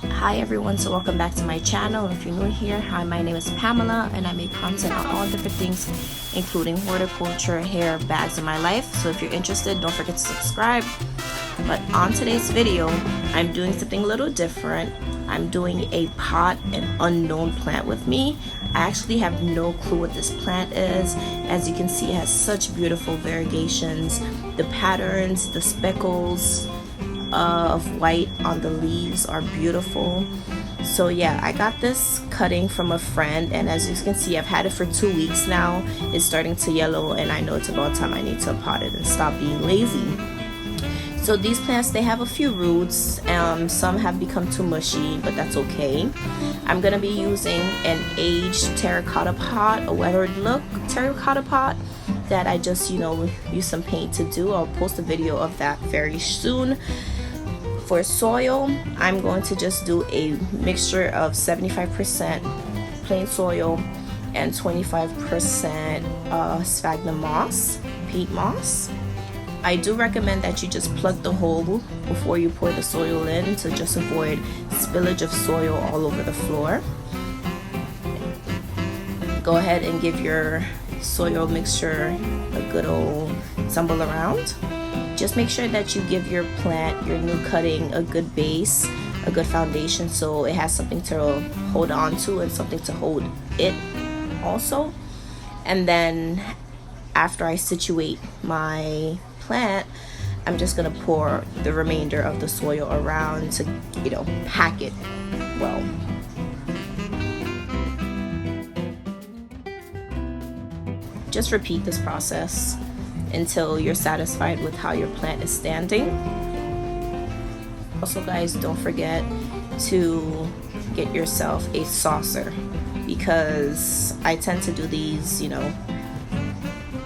Hi everyone, so welcome back to my channel. If you're new here, hi, my name is Pamela and I make content on all different things including horticulture, hair, bags, and my life. So if you're interested, don't forget to subscribe. But on today's video, I'm doing something a little different. I'm doing a pot and unknown plant with me. I actually have no clue what this plant is. As you can see, it has such beautiful variegations. The patterns, the speckles of white on the leaves are beautiful. So yeah, I got this cutting from a friend, and as you can see, I've had it for 2 weeks now. It's starting to yellow and I know it's about time I need to pot it and stop being lazy. So these plants, they have a few roots. Some have become too mushy, but that's okay. I'm gonna be using an aged terracotta pot, a weathered look terracotta pot that I just, use some paint to do. I'll post a video of that very soon. For soil, I'm going to just do a mixture of 75% plain soil and 25% sphagnum moss, peat moss. I do recommend that you just plug the hole before you pour the soil in to just avoid spillage of soil all over the floor. Go ahead and give your soil mixture a good old tumble around. Just make sure that you give your plant, your new cutting, a good base, a good foundation, so it has something to hold on to and something to hold it also. And then after I situate my plant, I'm just gonna pour the remainder of the soil around to, pack it well. Just repeat this process until you're satisfied with how your plant is standing. Also guys, don't forget to get yourself a saucer, because I tend to do these,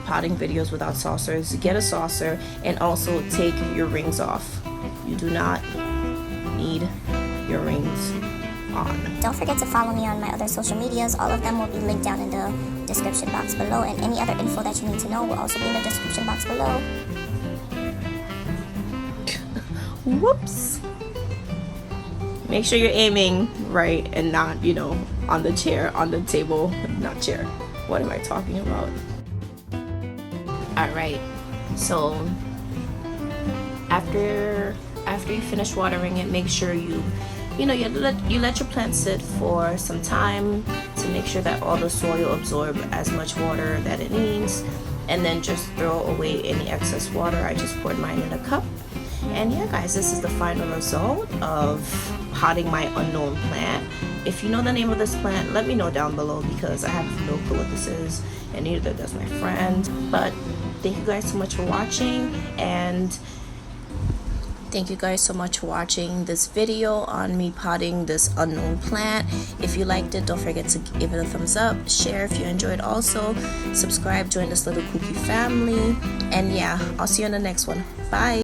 potting videos without saucers. Get a saucer and also take your rings off. You do not need your rings on. Don't forget to follow me on my other social medias. All of them will be linked down in the description box below, and any other info that you need to know will also be in the description box below. Whoops. Make sure you're aiming right and not, on the chair, on the table, not chair. What am I talking about? Alright, so after you finish watering it, make sure you let your plant sit for some time to make sure that all the soil absorb as much water that it needs, and then just throw away any excess water. I just poured mine in a cup. And yeah guys, this is the final result of potting my unknown plant. If you know the name of this plant, let me know down below, because I have no clue what this is, and neither does my friend. But thank you guys so much for watching, and thank you guys so much for watching this video on me potting this unknown plant. If you liked it, don't forget to give it a thumbs up, share if you enjoyed, also subscribe, join this little kooky family, and yeah, I'll see you on the next one. Bye.